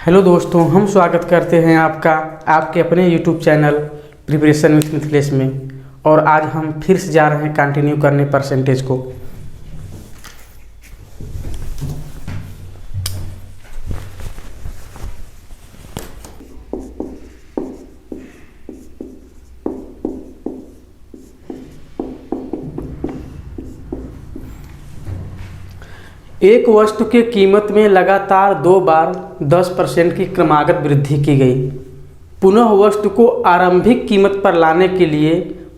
Hello दोस्तों, हम स्वागत करते हैं आपका आपके अपने YouTube channel preparation with Mithilesh में। और आज हम फिर से जा रहे हैं कंटिन्यू करने परसेंटेज को। एक वस्तु के कीमत में लगातार 2 बार 10% की क्रमागत वृद्धि की गई। पुनः वस्तु को आरंभिक कीमत पर लाने के लिए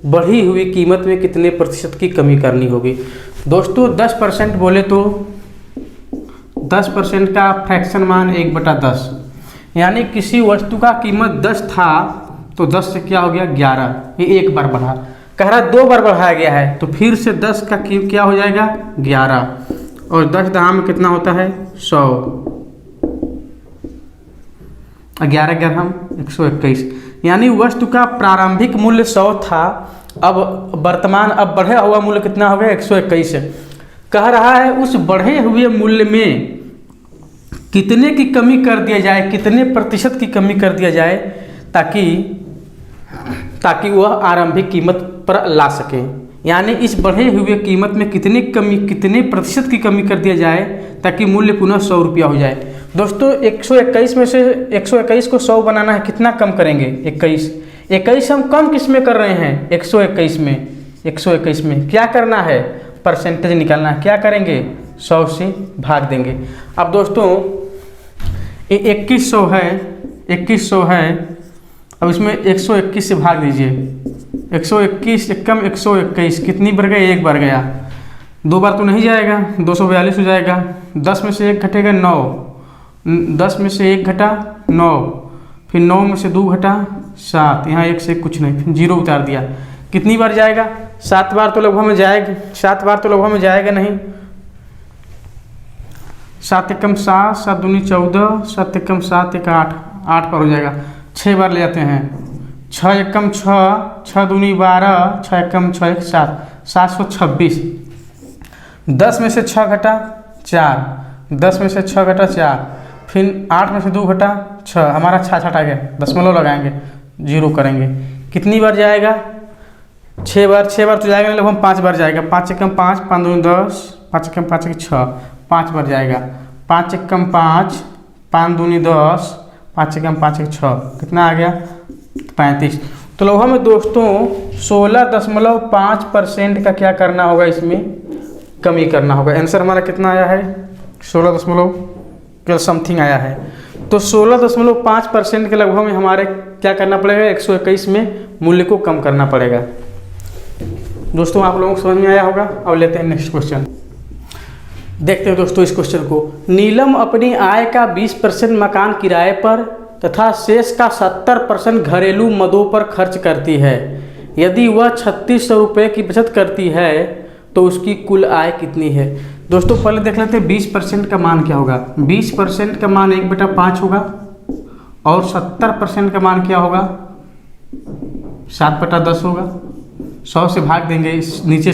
बढ़ी हुई कीमत में कितने प्रतिशत की कमी करनी होगी। दोस्तों 10% बोले तो 10% का फ्रैक्शन मान 1/10, यानी किसी वस्तु का कीमत 10 था तो 10 से क्या हो गया 11, ये एक बार बढ़ा। कह रहा 2 बार बढ़ाया गया है तो फिर से 10 का क्या हो जाएगा 11, और 10 दाम में कितना होता है 100, 11 11 121, यानी वस्तु का प्रारंभिक मूल्य 100 था, अब बढ़ा हुआ मूल्य कितना हो गया 121 है। कह रहा है उस बढ़े हुए मूल्य में कितने की कमी कर दिया जाए, कितने प्रतिशत की कमी कर दिया जाए ताकि वह आरंभिक कीमत पर ला सके। यानी इस बढ़े हुए कीमत में कितने प्रतिशत की कमी कर दिया जाए ताकि मूल्य पुनः 100 रुपया हो जाए। दोस्तों 121 में से 121 को 100 बनाना है, कितना कम करेंगे 21 हम कम किस में कर रहे हैं 121 में क्या करना है परसेंटेज निकालना है। क्या करेंगे 100 से भाग देंगे। अब दोस्तों ये 2100 है, अब इसमें 121 से भाग दीजिए। 121 एकम 121 कितनी बार गया, एक बार गया, 2 बार तो नहीं जाएगा, 242 हो जाएगा। 10 में से 1 घटेगा 9, 10 में से 1 घटा 9, फिर 9 में से 2 घटा 7, यहाँ 1 से कुछ नहीं, फिर 0 उतार दिया। कितनी बार जाएगा 7 बार तो लगभग में जाएगा, 7 बार तो लगभग में जाएगा नहीं। 7 एकम 7, 7 दूनी 14, 7 एकम 7 एक 8 बार हो जाएगा। 6 बार ले आते हैं, 6 एकम 6, 6 दूनी 12, 6 एकम 6 एक 7, 726। 10 में से 6 घटा 4, 10 में से 6 घटा 4, फिर 8 में से 2 घटा 6, हमारा 6 आ गया, दशमलव लगाएंगे 0 करेंगे। कितनी बार जाएगा 6 बार तो जाएगा नहीं, लगभग 5 बार जाएगा। 5 एकम 5, 5 दूनी 10, 5 एकम 5 एक 6, 5 बार जाएगा। 5 एकम 5, 5 दूनी 10, 5 एकम 5 एक 6, कितना आ गया 35। तो लगभग में दोस्तों 16.5% का क्या करना होगा, इसमें कमी करना होगा। आंसर हमारा कितना आया है 16 समथिंग आया है। तो 16.5% के लगभग में हमारे क्या करना पड़ेगा 121 में मूल्य को कम करना पड़ेगा। दोस्तों आप लोगों को समझ में आया होगा। अब लेते हैं नेक्स्ट क्वेश्चन। देखते हैं दोस्तों इस क्वेश्चन को। नीलम अपनी आय का 20% मकान किराए पर तथा शेष का 70% घरेलू मदों पर खर्च करती है। यदि वह 3600 रुपये की बचत करती है तो उसकी कुल आय कितनी है। दोस्तों पहले देख लेते हैं 20% का मान क्या होगा। 20% का मान 1/5 होगा, और 70% का मान क्या होगा 7/10 होगा। 100 से भाग देंगे, नीचे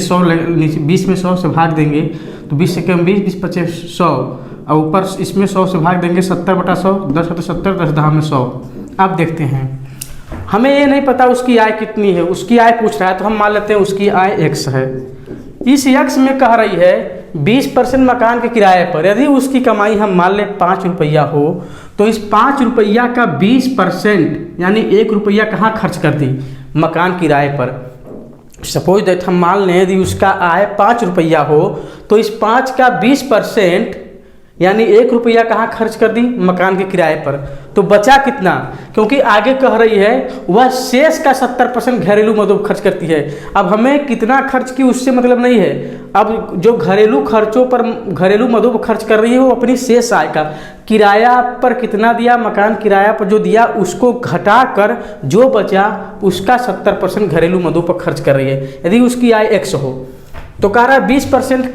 20 में 100 से भाग देंगे तो 20 से कम 20, 20 25 100, और ऊपर इसमें 100 से भाग देंगे 70/100, 10 तो 70, 10 दहा में 100। अब देखते हैं, हमें ये नहीं पता उसकी आय कितनी है, उसकी आय पूछ रहा है तो हम मान लेते हैं उसकी आय x है। इस x में कह रही है 20% मकान के किराए पर, यदि उसकी कमाई हम मान लें 5 रुपया हो तो इस 5 रुपया का 20% यानी 1 रुपया कहाँ खर्च कर दी मकान किराए पर। सपोज दैट हम मान लें यदि उसका आय 5 रुपया हो तो इस 5 का 20% यानी 1 रुपया कहाँ खर्च कर दी मकान के किराए पर। तो बचा कितना, क्योंकि आगे कह रही है वह शेष का 70% घरेलू मदों पर खर्च करती है। अब हमें कितना खर्च की उससे मतलब नहीं है। अब जो घरेलू मदों पर खर्च कर रही है वो अपनी शेष आय का किराया पर कितना दिया, मकान किराया पर जो दिया उसको घटा कर जो बचा उसका 70% घरेलू मदों पर खर्च कर रही है। यदि उसकी आय x हो तो कह रहा है 20%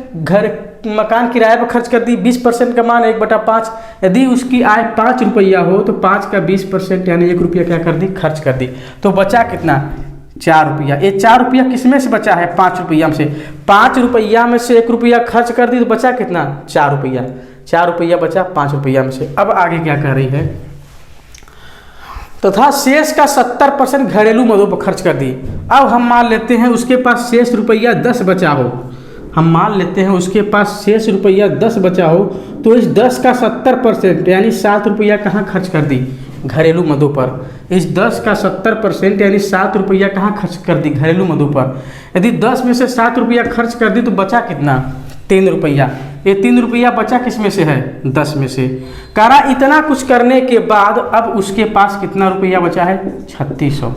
मकान किराए पर खर्च कर दी, 20% का मान 1/5। यदि उसकी आय 5 रुपया हो तो 5 का 20% यानी 1 रुपया क्या कर दी खर्च कर दी। तो बचा कितना 4 रुपया। ये 4 रुपया किसमें से बचा है 5 रुपया में से। 5 रुपया में से 1 रुपया खर्च कर दी तो बचा कितना 4 रुपया। 4 रुपया बचा 5 रुपया में से। अब आगे क्या कह रही है तथा शेष का 70% घरेलू मदों पर खर्च कर दी। अब हम मान लेते हैं उसके पास शेष रुपया 10 बचा हो, हम मान लेते हैं उसके पास शेष रुपया 10 बचा हो, तो इस 10 का 70% यानी 7 रुपया कहाँ खर्च कर दी? घरेलू मदों पर। इस 10 का 70% यानी 7 रुपया कहाँ खर्च कर दी? घरेलू मदों पर। यदि 10 में से 7 रुपया खर्च कर दी तो बचा कितना? 3 रुपया। ये 3 रुपया बचा किस में से है? 10 में से। करा इतना कुछ करने के बाद अब उसके पास कितना रुपया बचा है? 3600।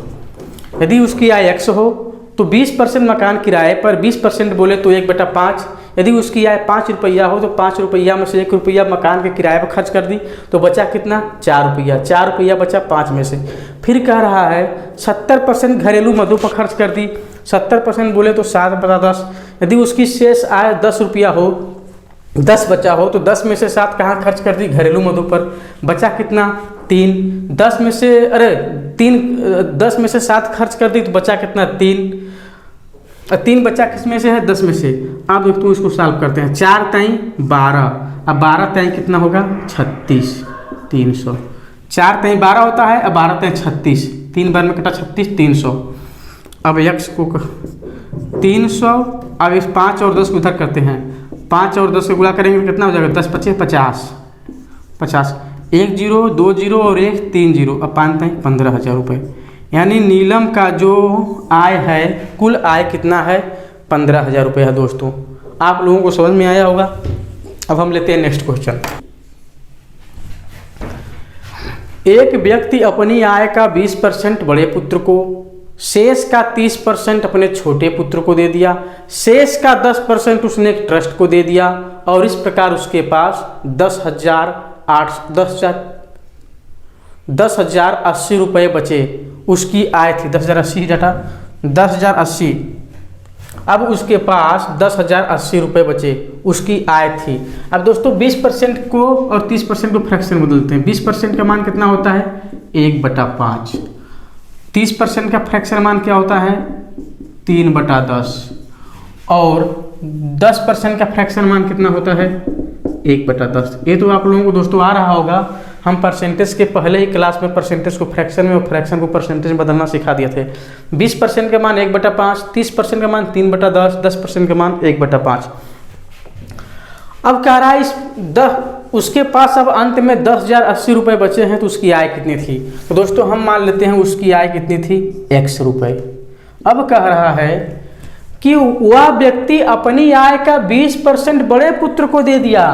यदि उसकी आय x हो तो 20% मकान किराए पर 20% बोले तो 1/5। यदि उसकी आय 5 रुपया हो तो 5 रुपया में से 1 रुपया मकान के किराए पर खर्च कर दी तो बचा कितना? 4 रुपया। 4 रुपया बचा 5 में से। फिर कह रहा है 70% घरेलू मदों पर खर्च कर दी। 70% बोले तो 7/10। यदि उसकी शेष आय 10 रुपया हो, 10 बचा हो तो 10 में से 7 कहाँ खर्च कर दी? घरेलू मदों पर। बचा कितना? 3। 10 में से 7 खर्च कर दी तो बचा कितना? 3। 3 बचा किस में से है? 10 में से। अब दोस्तों इसको सॉल्व करते हैं। 4 ताई 12, अब 12 ताई कितना होगा? 36, 300। 4 ताई 12 होता है, अब 12 ताई 36, 3 बार में कटा 36, 300। अब x को 300, अब इस 5 और 10 को उधर करते हैं। 5 और 10 को गुणा करेंगे तो कितना हो जाएगा? 10 पचे 50, 50। 1 0, 2 0 और 1 3 0। अब 5 ताई 15,000 रुपये। यानी नीलम का जो आय है, कुल आय कितना है? 15,000 रुपये है। दोस्तों आप लोगों को समझ में आया होगा। अब हम लेते हैं नेक्स्ट क्वेश्चन। एक व्यक्ति अपनी आय का 20% बड़े पुत्र को, शेष का 30% अपने छोटे पुत्र को दे दिया, शेष का 10% उसने एक ट्रस्ट को दे दिया और इस प्रकार उसके पास 10,080 रुपये बचे। उसकी आय थी 10,080 जटा 10,080। अब उसके पास 10,080 रुपये बचे, उसकी आय थी। अब दोस्तों 20% को और 30% को फ्रैक्शन में बदलते हैं। 20% का मान कितना होता है? 1/5। 30% का फ्रैक्शन मान क्या होता है? 3/10। और 10% का फ्रैक्शन मान कितना होता है? 1/10। ये तो आप लोगों को दोस्तों आ रहा होगा। हम परसेंटेज के पहले ही क्लास में परसेंटेज को फ्रैक्शन में और फ्रैक्शन को परसेंटेज में बदलना सिखा दिए थे। 20% का मान 1/5, 30% का मान 3/10, 10% का मान 1/5। अब कह रहा है उसके पास अब अंत में 10,080 रुपये बचे हैं तो उसकी आय कितनी थी? तो दोस्तों हम मान लेते हैं उसकी आय कितनी थी? x रुपये। अब कह रहा है कि वह व्यक्ति अपनी आय का 20% बड़े पुत्र को दे दिया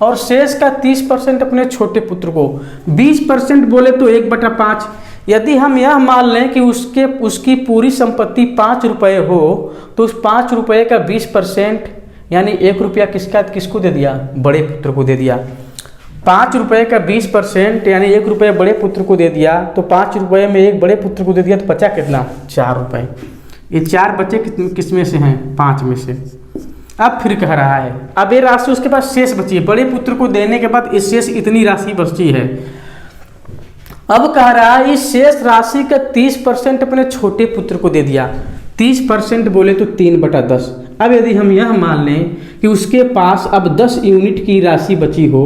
और शेष का 30% अपने छोटे पुत्र को। 20% बोले तो 1/5। यदि हम यह मान लें कि उसकी पूरी संपत्ति 5 रुपये हो तो उस 5 रुपये का 20% यानी 1 रुपया किसको दे दिया? बड़े पुत्र को दे दिया। 5 रुपये का 20% यानी 1 रुपये बड़े पुत्र को दे दिया, तो 5 रुपये में 1 बड़े पुत्र को दे दिया तो बचा कितना? 4 रुपये। ये 4 बच्चे किस में से हैं? 5 में से। अब फिर कह रहा है अब ये राशि उसके पास शेष बची है, बड़े पुत्र को देने के बाद इस शेष इतनी राशि बची है। अब कह रहा है इस शेष राशि का 30% अपने छोटे पुत्र को दे दिया। 30% बोले तो 3/10। अब यदि हम यह मान लें कि उसके पास अब 10 यूनिट की राशि बची हो,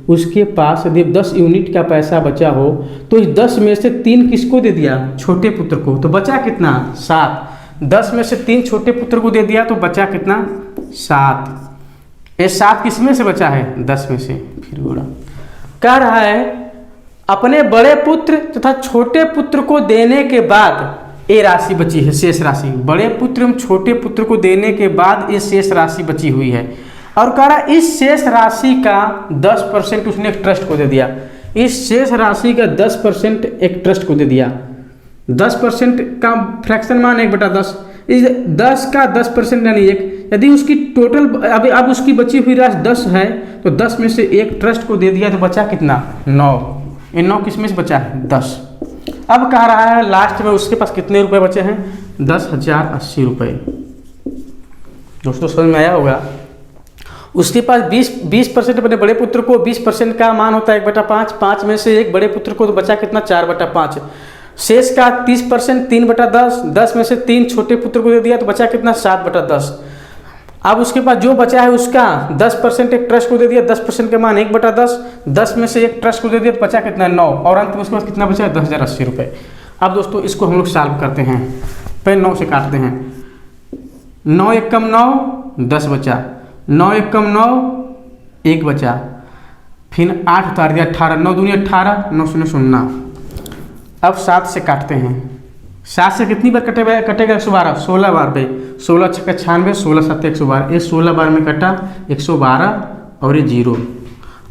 उसके पास यदि 10 यूनिट का पैसा बचा हो तो इस 10 में से 3 किसको दे दिया? छोटे पुत्र को। तो बचा कितना? 7। 10 में से 3 छोटे पुत्र को दे दिया तो बचा कितना? 7। ये 7 किस में से बचा है? 10 में से। फिर बोला कह रहा है अपने बड़े पुत्र तथा छोटे पुत्र को देने के बाद ये राशि बची है, शेष राशि। बड़े पुत्र एवं छोटे पुत्र को देने के बाद ये शेष राशि बची हुई है और कह रहा इस शेष राशि का 10% उसने एक ट्रस्ट को दे दिया। इस शेष राशि का 10% एक ट्रस्ट को दे दिया। 10% का फ्रैक्शन मान 1/10। इस 10 का 10% यानी 1। यदि उसकी टोटल अब उसकी बची हुई राशि 10 है तो 10 में से 1 ट्रस्ट को दे दिया तो बचा कितना? 9। ये 9 किस में से बचा है? 10। अब कह रहा है लास्ट में उसके पास कितने रुपए बचे हैं? 10,080 रुपये। दोस्तों समझ में आया होगा। उसके पास 20% अपने बड़े पुत्र को, 20% का मान होता है 1/5। 5 में से 1 बड़े पुत्र को तो बचा कितना? 4/5। शेष का 30% 3/10। 10 में से 3 छोटे पुत्र को दे दिया तो बचा कितना? 7/10। अब उसके पास जो बचा है उसका 10% एक ट्रस्ट को दे दिया, 10% का मान 1/10, 10 में से एक ट्रस्ट को दे दिया तो बचा कितना 9, और अंत में उसके पास कितना बचा 10,080 रुपये। अब दोस्तों इसको हम लोग सॉल्व करते हैं, पहले 9 से काटते हैं। 9 एकम 9, 10 बचा, 9 एकम 9, 1 बचा, फिर 8 उतार दिया, 18, 9 दूनी 18, 9 शून्य 0। अब 7 से काटते हैं, 7 से कितनी बार कटेगा 112, 16 बार पे, 16 छक्का 96, 16 7 112, ये 16 बार में कटा 112 और ये 0।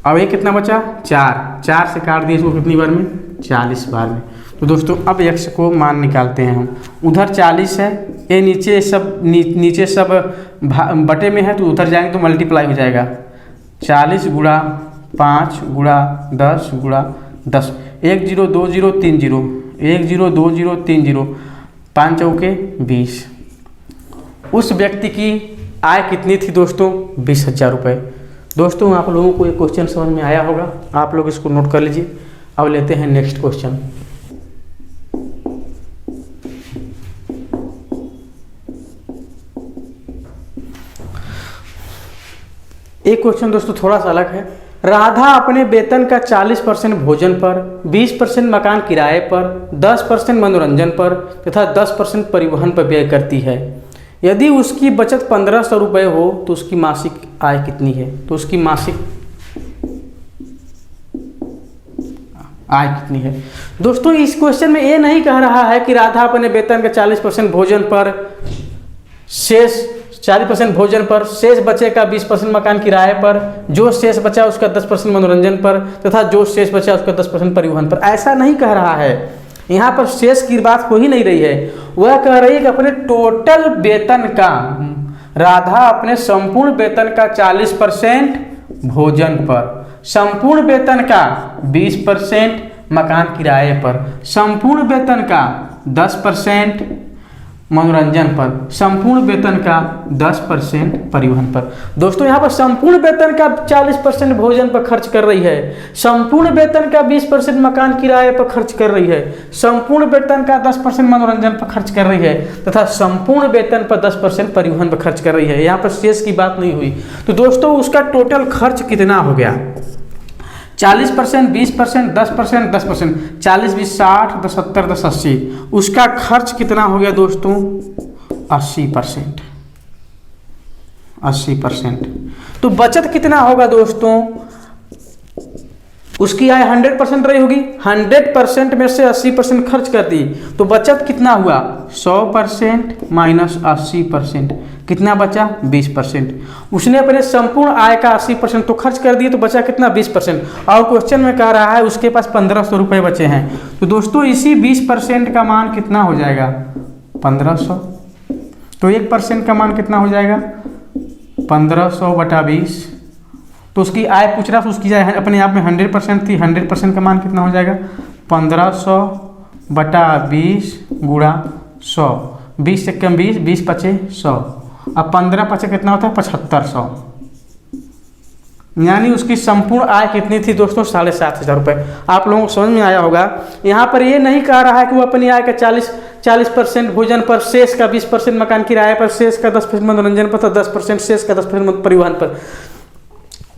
अब ये कितना बचा 4, 4 से काट दिए इसको कितनी बार में 40 बार में। तो दोस्तों अब x को मान निकालते हैं हम, उधर 40 है, ये नीचे सब बटे में है तो उधर जाएंगे तो मल्टीप्लाई हो जाएगा, 40 गुणा 5 गुणा 10 गुणा 10, 1 0 2 0 3 0, 1 0 2 0 3 0, 5 चौके 20। उस व्यक्ति की आय कितनी थी दोस्तों 20,000 रुपये। दोस्तों आप लोगों को ये क्वेश्चन समझ में आया होगा, आप लोग इसको नोट कर लीजिए। अब लेते हैं नेक्स्ट क्वेश्चन। एक क्वेश्चन दोस्तों थोड़ा सा अलग है। राधा अपने वेतन का 40% भोजन पर, 20% मकान किराए पर, 10% मनोरंजन पर तथा 10% परिवहन पर व्यय करती है। यदि उसकी बचत 1500 रुपये हो तो उसकी मासिक आय कितनी है। तो उसकी मासिक आय कितनी है। दोस्तों इस क्वेश्चन में ये नहीं कह रहा है कि राधा अपने वेतन का 40% भोजन पर, शेष 40% भोजन पर, शेष बचे का 20% मकान किराए पर, जो शेष बचा उसका 10% मनोरंजन पर तथा जो शेष बचा उसका 10% परिवहन पर। ऐसा नहीं कह रहा है, यहाँ पर शेष की बात हो ही नहीं रही है। वह कह रही है कि अपने टोटल वेतन का, राधा अपने संपूर्ण वेतन का 40% भोजन पर, संपूर्ण वेतन का 20% मकान किराए पर, संपूर्ण वेतन का 10% मनोरंजन पर, संपूर्ण वेतन का 10% परिवहन पर। दोस्तों यहाँ पर संपूर्ण वेतन का 40% भोजन पर खर्च कर रही है, संपूर्ण वेतन का 20% मकान किराए पर खर्च कर रही है, संपूर्ण वेतन का 10% मनोरंजन पर खर्च कर रही है तथा संपूर्ण वेतन पर 10% परिवहन पर खर्च कर रही है। यहाँ पर शेष की बात नहीं हुई। तो दोस्तों उसका टोटल खर्च कितना हो गया 40%, 20%, 10%, 10%, 40 20 60, 10 70, 10 80, उसका खर्च कितना हो गया दोस्तों 80%। 80%। तो बचत कितना होगा दोस्तों, उसकी आय 100% रही होगी, 100% में से 80% खर्च कर दी तो बचत कितना हुआ 100% माइनस 80%, कितना बचा 20%। उसने अपने संपूर्ण आय का 80% तो खर्च कर दिए तो बचा कितना 20%। और क्वेश्चन में कह रहा है उसके पास 1500 रुपये बचे हैं। तो दोस्तों इसी 20% का मान कितना हो जाएगा 1500। तो 1% का मान कितना हो जाएगा 1500 बटा 20। तो उसकी आय पूछ रहा था, उसकी आय अपने आप में 100% थी, 100% का मान कितना हो जाएगा 1500 बटा 20 गुणा 100, 20 से कम 20, 20 पचे 100, अब 15 पचे कितना होता है 7500। यानी उसकी संपूर्ण आय कितनी थी दोस्तों 7500 रुपये। आप लोगों को समझ में आया होगा। यहाँ पर ये नहीं कह रहा है कि वो अपनी आय का 40% भोजन पर, शेष का 20% मकान किराए पर, शेष का 10% मनोरंजन पर, 10% शेष का 10% परिवहन पर।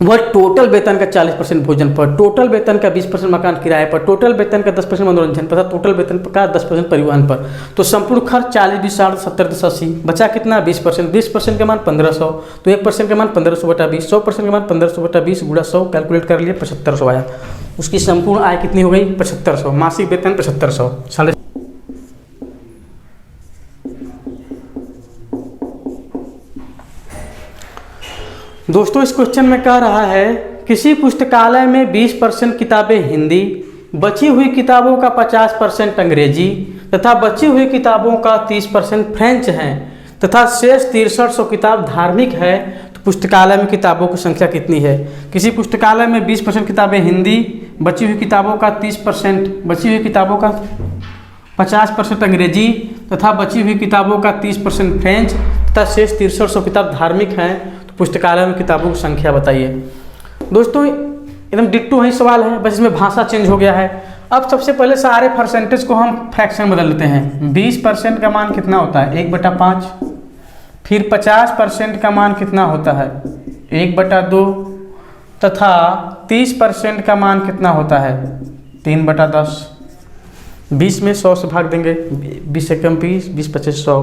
वह टोटल वेतन का 40% भोजन पर, टोटल वेतन का 20% मकान किराए पर, टोटल वेतन का 10% मनोरंजन पर, टोटल वेतन का 10% परिवहन पर। तो संपूर्ण खर्च 40 20 60 70 10 80, बचा कितना 20%। 20% का मान 1500, तो 1% का मान 1500 बटा 20, 100% का मान 1500 बटा 20 गुणा 100, कैलकुलेट कर लिए 7500 आया। उसकी संपूर्ण आय कितनी हो गई 7500, मासिक वेतन 7500। दोस्तों इस क्वेश्चन में कह रहा है किसी पुस्तकालय में 20% किताबें हिंदी, बची हुई किताबों का 50% अंग्रेजी तथा बची हुई किताबों का 30% फ्रेंच हैं तथा शेष 6300 किताब धार्मिक है। तो पुस्तकालय में किताबों की संख्या कितनी है। किसी पुस्तकालय में 20% किताबें हिंदी, बची हुई किताबों का 30%, बची हुई किताबों का 50% अंग्रेजी तथा बची हुई किताबों का 30% फ्रेंच तथा शेष 6300 किताब धार्मिक हैं। पुस्तकालय में किताबों की संख्या बताइए। दोस्तों एकदम डिट्टो ही सवाल है, बस इसमें भाषा चेंज हो गया है। अब सबसे पहले सारे परसेंटेज को हम फ्रैक्शन बदल लेते हैं। 20% का मान कितना होता है 1/5, फिर 50% का मान कितना होता है 1/2 तथा 30% का मान कितना होता है 3/10। 20 में 100 से भाग देंगे 20 से कम 20, 20 25 100।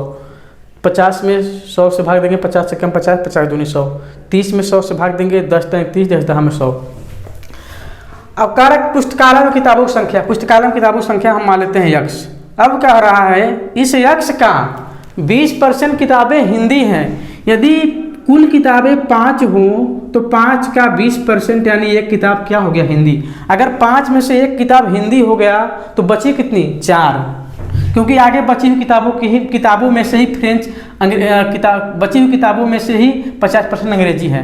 50 में 100 से भाग देंगे 50 से कम 50, 50 दूनी 100। 30 में 100 से भाग देंगे 10 10 30, 10 10 में 100। अब कारक पुस्तकालय में किताबों की संख्या, पुस्तकालय में किताबों की संख्या हम मान लेते हैं x। अब कह रहा है इस x का 20% किताबें हिंदी हैं। यदि कुल किताबें 5 हों तो 5 का 20% यानी एक किताब क्या हो गया हिंदी। अगर 5 में से एक किताब हिंदी हो गया तो बची कितनी 4, क्योंकि आगे बची हुई किताबों में से ही बची हुई किताबों में से ही 50% अंग्रेजी है।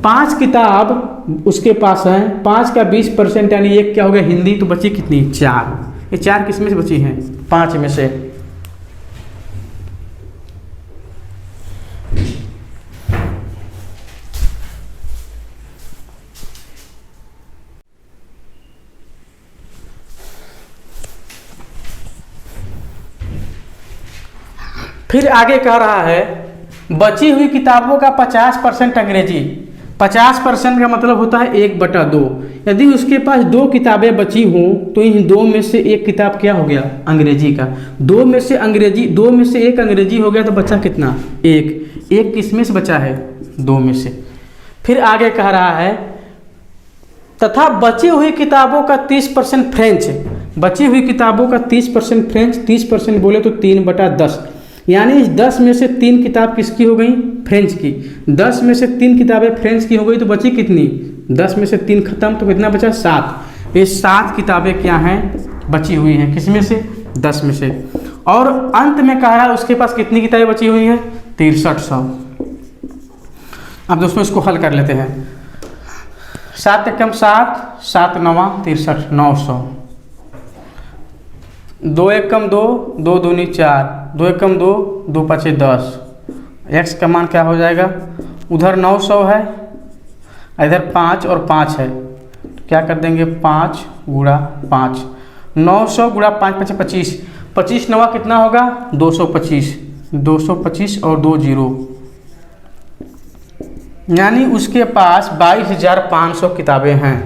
5 किताब उसके पास है, 5 का 20% यानी एक क्या हो गया हिंदी, तो बची कितनी 4। ये 4 किस में से बची हैं 5 में से। फिर आगे कह रहा है बची हुई किताबों का 50% अंग्रेजी। 50% का मतलब होता है 1/2। यदि उसके पास 2 किताबें बची हों तो इन 2 में से एक किताब क्या हो गया अंग्रेजी का। 2 में से एक अंग्रेजी हो गया तो बचा कितना एक किस में से बचा है 2 में से। फिर आगे कह रहा है तथा बची हुई किताबों का 30% फ्रेंच। बची हुई किताबों का 30% फ्रेंच, 30% बोले तो 3/10, यानी इस 10 में से 3 किताब किसकी हो गई फ्रेंच की। 10 में से 3 किताबें फ्रेंच की हो गई तो बची कितनी 10 में से 3 खत्म तो कितना बचा 7। ये 7 किताबें क्या हैं बची हुई हैं किस में से 10 में से। और अंत में कह रहा है उसके पास कितनी किताबें बची हुई हैं 6300। अब दोस्तों इसको हल कर लेते हैं। 7 एकम 7, 7 9 63, 900। 2 एकम 2, 2 दूनी 4, 2 एकम 2, 2 5 10। x का मान क्या हो जाएगा, उधर 900 है इधर 5 और 5 है, क्या कर देंगे 5 गुणा 5। 900 गुणा 5 5 25, 25 9 कितना होगा 225, 225 और 2 0, यानी उसके पास 22,500 किताबें हैं।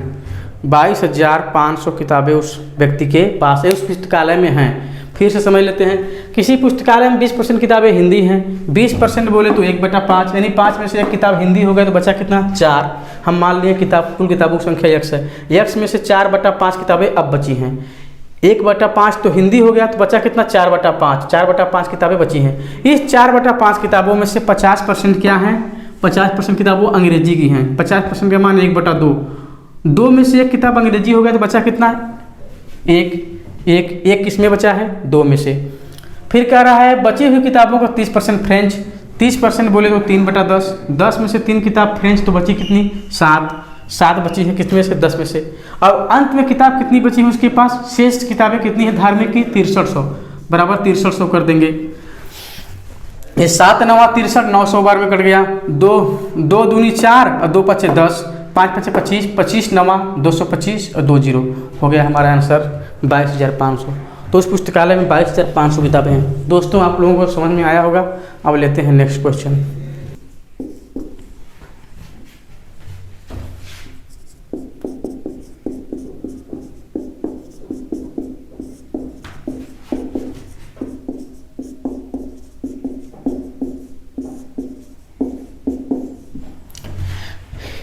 22,500 किताबें उस व्यक्ति के पास है, उस पुस्तकालय में हैं। फिर से समझ लेते हैं, किसी पुस्तकालय में 20% किताबें हिंदी हैं। 20% बोले तो 1/5, यानी 5 में से एक किताब हिंदी हो गया तो बचा कितना 4। हम मान लिए कुल किताबों की संख्या x है। x में से 4/5 किताबें अब बची हैं। 1/5 तो हिंदी हो गया तो बचा कितना 4/5, 4/5 किताबें बची हैं। इस 4/5 किताबों में से 50% क्या हैं 50% किताबें अंग्रेजी की हैं। 50% का मान 1/2। 2 में से एक किताब अंग्रेजी हो गया तो बचा कितना एक किस में बचा है 2 में से। फिर कह रहा है बची हुई किताबों का 30% फ्रेंच। 30% बोले तो 3/10। 10 में से 3 किताब फ्रेंच तो बची कितनी 7 बची है कितने से 10 में से। और अंत में किताब कितनी बची है उसके पास, शेष किताबें कितनी है धार्मिक की 6300 बराबर 6300 कर देंगे। ये 7 9 63, 900 बार में कट गया। 2 दूनी 4 और 2 5 10, 5 5 25, 25 9 225 और 2 0 हो गया हमारा आंसर 22,500। तो उस पुस्तकालय में 22,500 किताबें हैं। दोस्तों आप लोगों को समझ में आया होगा। अब लेते हैं नेक्स्ट क्वेश्चन।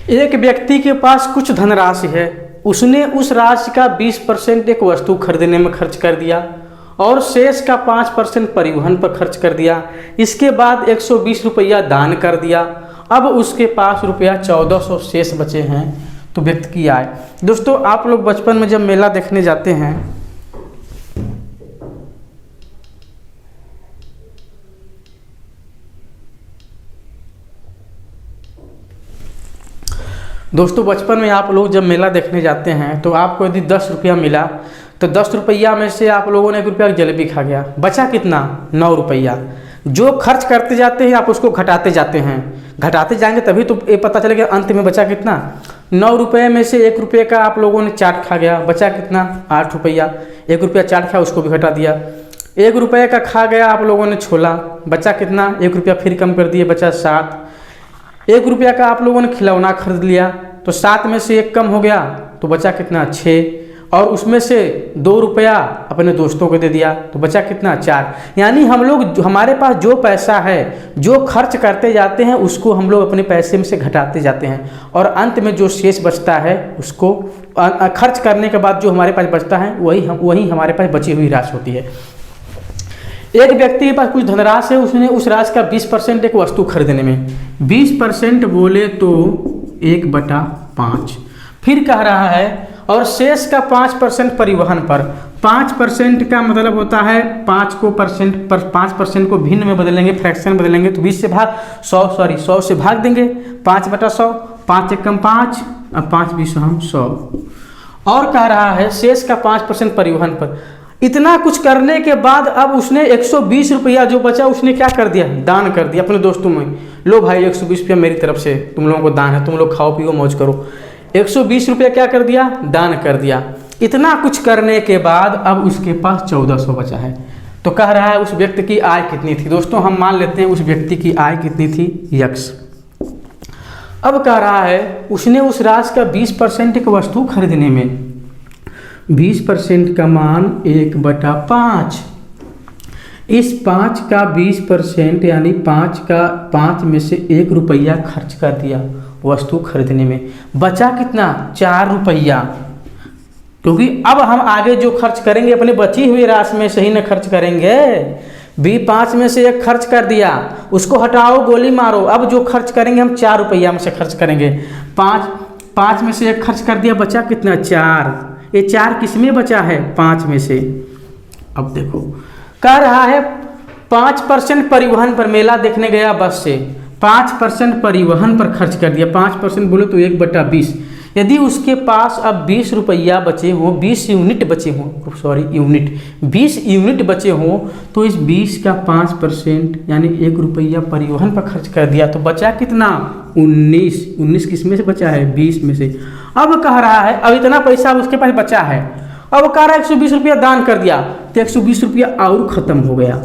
एक व्यक्ति के पास कुछ धनराशि है, उसने उस राशि का 20% एक वस्तु खरीदने में खर्च कर दिया और शेष का 5% परिवहन पर खर्च कर दिया। इसके बाद 120 रुपया दान कर दिया। अब उसके पास रुपया 1400 शेष बचे हैं, तो व्यक्ति की आय। दोस्तों आप लोग बचपन में जब मेला देखने जाते हैं बचपन में आप लोग जब मेला देखने जाते हैं तो आपको यदि 10 रुपया मिला तो 10 रुपया में से आप लोगों ने 1 रुपया की जलेबी खा गया, बचा कितना 9 रुपया। जो खर्च करते जाते हैं आप उसको घटाते जाते हैं, घटाते जाएंगे तभी तो ये पता चलेगा अंत में बचा कितना। 9 रुपये में से 1 रुपये का आप लोगों ने चाट खा गया, बचा कितना 8 रुपया। 1 रुपया चाट खाया उसको भी घटा दिया। 1 रुपये का खा गया आप लोगों ने छोला, बचा कितना? 1 रुपया फिर कम कर दिए, बचा 7। 1 रुपया का आप लोगों ने खिलौना खरीद लिया, तो 7 में से 1 कम हो गया, तो बचा कितना? 6। और उसमें से 2 रुपया अपने दोस्तों को दे दिया, तो बचा कितना? 4। यानी हम लोग, हमारे पास जो पैसा है, जो खर्च करते जाते हैं, उसको हम लोग अपने पैसे में से घटाते जाते हैं, और अंत में जो शेष बचता है उसको खर्च करने के बाद जो हमारे पास बचता है वही हमारे पास बची हुई राशि होती है। एक व्यक्ति के पास कुछ धनराशि है, उसने उस राशि का 20% एक वस्तु खरीदने में, 20% बोले तो 1/5। फिर कह रहा है और शेष का 5% परिवहन पर। 5% का मतलब होता है 5% को भिन्न में बदलेंगे, फ्रैक्शन बदलेंगे, तो 20 से भाग 100 से भाग देंगे, 5/100, 5 एकम 5, अब 5 20 हम 100। और कह रहा है शेष का 5% परिवहन पर। इतना कुछ करने के बाद अब उसने 120 रुपया जो बचा उसने क्या कर दिया? दान कर दिया अपने दोस्तों में। लो भाई 120 रुपया मेरी तरफ से तुम लोगों को दान है, तुम लोग खाओ पियो मौज करो। 120 रुपया क्या कर दिया? दान कर दिया। इतना कुछ करने के बाद अब उसके पास 1400 बचा है। तो कह रहा है उस व्यक्ति की आय कितनी थी? दोस्तों हम मान लेते हैं उस व्यक्ति की आय कितनी थी? यक्स। अब कह रहा है उसने उस राशि का 20% एक वस्तु खरीदने में, 20% का मान 1/5। इस 5 का 20% यानी 5 में से 1 रुपया खर्च कर दिया वस्तु खरीदने में, बचा कितना? 4 रुपया। क्योंकि अब हम आगे जो खर्च करेंगे अपने बची हुई राशि में से ही न खर्च करेंगे। 5 में से 1 खर्च कर दिया, उसको हटाओ, गोली मारो। अब जो खर्च करेंगे हम 4 रुपया में से खर्च करेंगे। 5 में से 1 खर्च कर दिया, बचा कितना? 4। ये 4 किस में बचा है? 5 में से। अब देखो कह रहा है 5% परिवहन पर, मेला देखने गया बस से, 5% परिवहन पर खर्च कर दिया। 5% बोले तो 1/20। यदि उसके पास अब 20 रुपया बचे हों, 20 यूनिट बचे हों, 20 यूनिट बचे हों, तो इस 20 का 5% यानी 1 रुपया परिवहन पर खर्च कर दिया, तो बचा कितना? 19 किस में से बचा है? 20 में से। अब कह रहा है अब इतना पैसा उसके पास बचा है, अब कह रहा है 120 रुपया दान कर दिया, तो 120 रुपया और ख़त्म हो गया।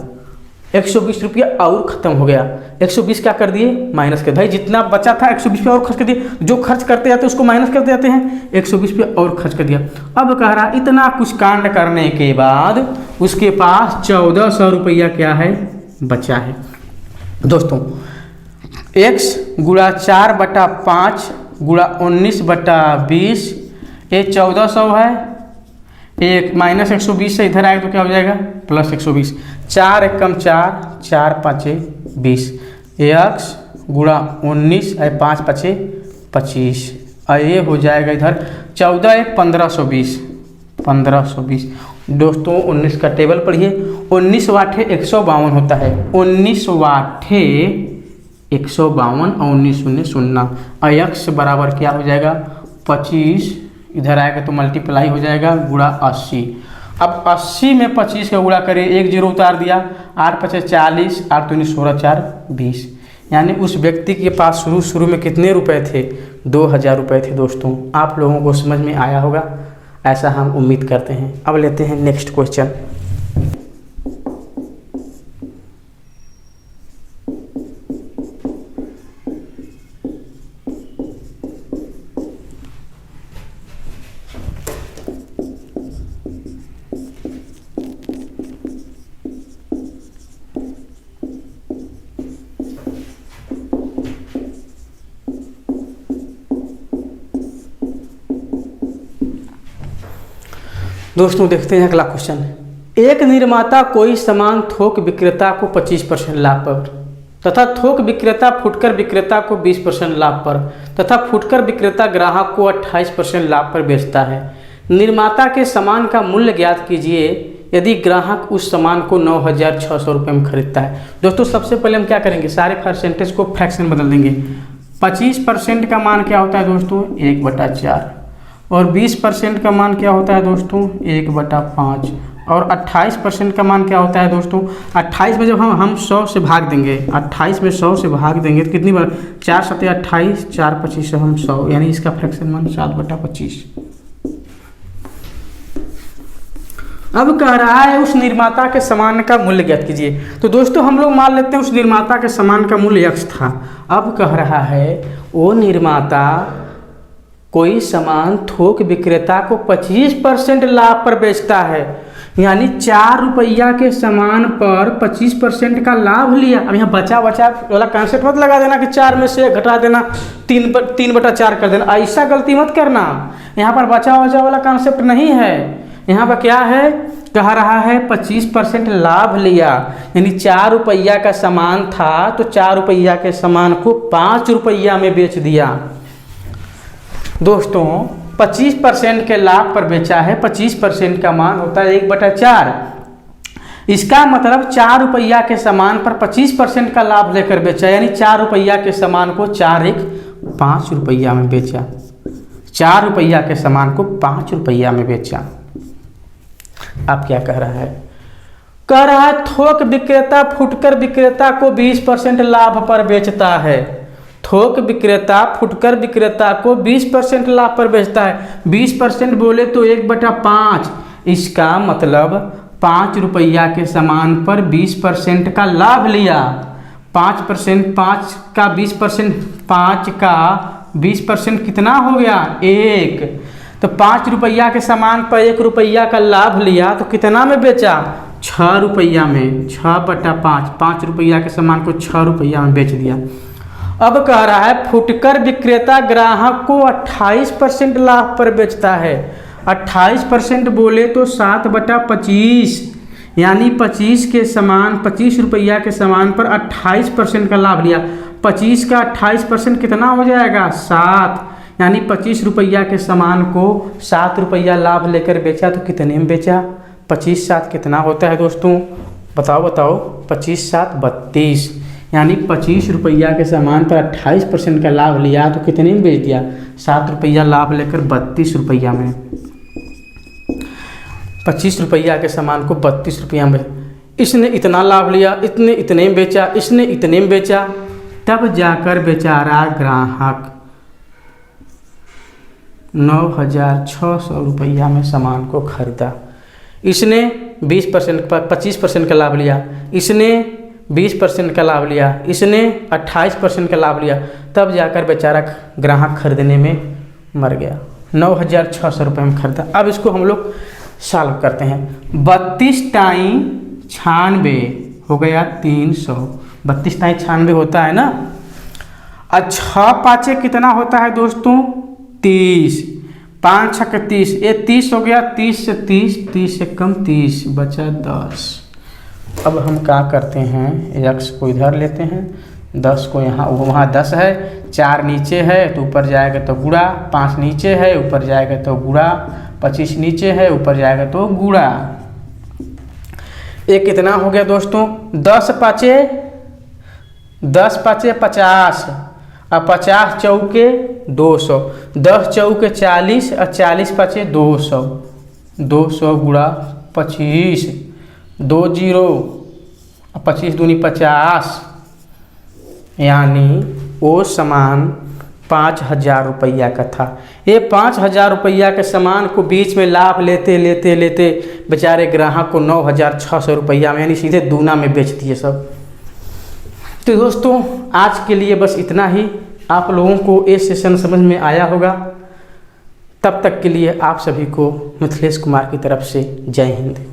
120 रुपया और ख़त्म हो गया। 120 क्या कर दिए? माइनस कर। भाई जितना बचा था 120 रुपया और खर्च कर दिए, जो खर्च करते जाते उसको माइनस करते जाते हैं, 120 रुपया और खर्च कर दिया। अब कह रहा इतना कुछ कांड करने के बाद उसके पास 1400 रुपया क्या है? बचा है। दोस्तों x गुणा 4/5 गुणा 19/20, ये 1400 है। एक माइनस 120 से इधर आएगा तो क्या हो जाएगा? प्लस 120। 4 एकम 4, 4 5 20, x गुणा 19 और 5 5 25, और ये हो जाएगा इधर 14 1 1520, 1520। दोस्तों 19 का टेबल पढ़िए। 19 वाटे 152 होता है। 19 वाटे 152 और 19 शून्य 0, और x बराबर क्या हो जाएगा? 25, इधर आएगा तो मल्टीप्लाई हो जाएगा, गुणा 80। अब 80 में 25 का गुणा करें, 1 0 उतार दिया, 8 5 40, 8 2 16 4 20। यानी उस व्यक्ति के पास शुरू में कितने रुपए थे? 2000 रुपये थे। दोस्तों आप लोगों को समझ में आया होगा, ऐसा हम उम्मीद करते हैं। अब लेते हैं नेक्स्ट क्वेश्चन। दोस्तों देखते हैं अगला क्वेश्चन। एक निर्माता कोई सामान थोक विक्रेता को 25% लाभ पर तथा थोक विक्रेता फुटकर विक्रेता को 20% लाभ पर तथा फुटकर विक्रेता ग्राहक को 28% लाभ पर बेचता है। निर्माता के सामान का मूल्य ज्ञात कीजिए यदि ग्राहक उस सामान को 9600 रुपये में खरीदता है। दोस्तों सबसे पहले हम क्या करेंगे? सारे परसेंटेज को फ्रैक्शन बदल देंगे। 25% का मान क्या होता है दोस्तों? 1/4, और 20% का मान क्या होता है दोस्तों? 1/5, और 28% का मान क्या होता है दोस्तों? 28 में जब हम 100 से भाग देंगे, 28 में 100 से भाग देंगे तो कितनी बार? 4 7 28, 4 25 हम 100, यानी इसका फ्रैक्शन मान 7/25। अब कह रहा है उस निर्माता के सामान का मूल्य ज्ञात कीजिए। तो दोस्तों हम लोग मान लेते हैं उस निर्माता के सामान का मूल्य x था। अब कह रहा है वो निर्माता कोई सामान थोक विक्रेता को 25% लाभ पर बेचता है, यानी 4 रुपया के सामान पर 25% का लाभ लिया। अब यहाँ बचा वाला कॉन्सेप्ट मत लगा देना कि 4 में से घटा देना 3/4 कर देना, ऐसा गलती मत करना। यहाँ पर बचा वाला कॉन्सेप्ट नहीं है। यहाँ पर क्या है, कह रहा है 25% लाभ लिया, यानी 4 रुपया का सामान था तो 4 रुपया के सामान को 5 रुपया में बेच दिया। दोस्तों 25% के लाभ पर बेचा है, 25% का मान होता है 1/4। इसका मतलब 4 रुपया के सामान पर 25% का लाभ लेकर बेचा, यानी 4 रुपया के सामान को 5 रुपया में बेचा। 4 रुपया के सामान को 5 रुपया में बेचा। अब क्या कह रहा है, कह रहा है थोक विक्रेता फुटकर विक्रेता को 20% लाभ पर बेचता है। थोक विक्रेता फुटकर विक्रेता को 20% लाभ पर बेचता है। 20% बोले तो 1/5, इसका मतलब 5 रुपया के सामान पर 20% का लाभ लिया। 5% 5 का 20%, 5 का 20% कितना हो गया 1। तो 5 रुपया के सामान पर 1 रुपया का लाभ लिया तो कितना में बेचा 6 रुपया में। 6/5, 5 रुपया के सामान को 6 रुपया में बेच दिया। अब कह रहा है फुटकर विक्रेता ग्राहक को 28% लाभ पर बेचता है। 28% बोले तो 7/25, यानी 25 के सामान 25 रुपया के सामान पर 28% का लाभ लिया। 25 का 28% कितना हो जाएगा 7, यानी 25 रुपया के सामान को 7 रुपया लाभ लेकर बेचा तो कितने में बेचा। 25 7 कितना होता है दोस्तों, बताओ 25 7 32, यानी 25 रुपया के सामान पर 28% का लाभ लिया तो कितने में बेच दिया 7 रुपया लाभ लेकर 32 रुपया में। 25 रुपया के सामान को 32 रुपया में, इसने इतना लाभ लिया, इतने में बेचा, इसने इतने में बेचा। तब जाकर बेचारा ग्राहक 9,600 रुपया में सामान को खरीदा। इसने 25% का लाभ लिया, इसने 20% का लाभ लिया, इसने 28% का लाभ लिया। तब जाकर बेचारा ग्राहक खरीदने में मर गया। 9,600 रुपये में खरीदा। अब इसको हम लोग सॉल्व करते हैं। 32 टाइम 96 हो गया 300। 32 टाइम 96 होता है ना। 6 5 कितना होता है दोस्तों 30, 5 6 30, ये 30 हो गया। 30 से 30 से कम 30 बचा 10। अब हम क्या करते हैं, x को इधर लेते हैं, 10 को यहाँ, वहाँ 10 है, 4 नीचे है तो ऊपर जाएगा तो गुणा, 5 नीचे है ऊपर जाएगा तो गुणा, 25 नीचे है ऊपर जाएगा तो गुणा। ये कितना हो गया दोस्तों 10 5 50, और 50 चौके 200, 10 चौके 40 और 40 5 200, 200 गुणा 25, 2 0 और 25 दूनी 50, यानी वो सामान 5,000 रुपया का था। ये 5,000 रुपया के सामान को बीच में लाभ लेते लेते लेते बेचारे ग्राहक को 9,600 रुपया में, यानी सीधे दूना में बेच दिए सब। तो दोस्तों आज के लिए बस इतना ही। आप लोगों को ये सेशन समझ में आया होगा। तब तक के लिए आप सभी को मिथिलेश कुमार की तरफ से जय हिंद।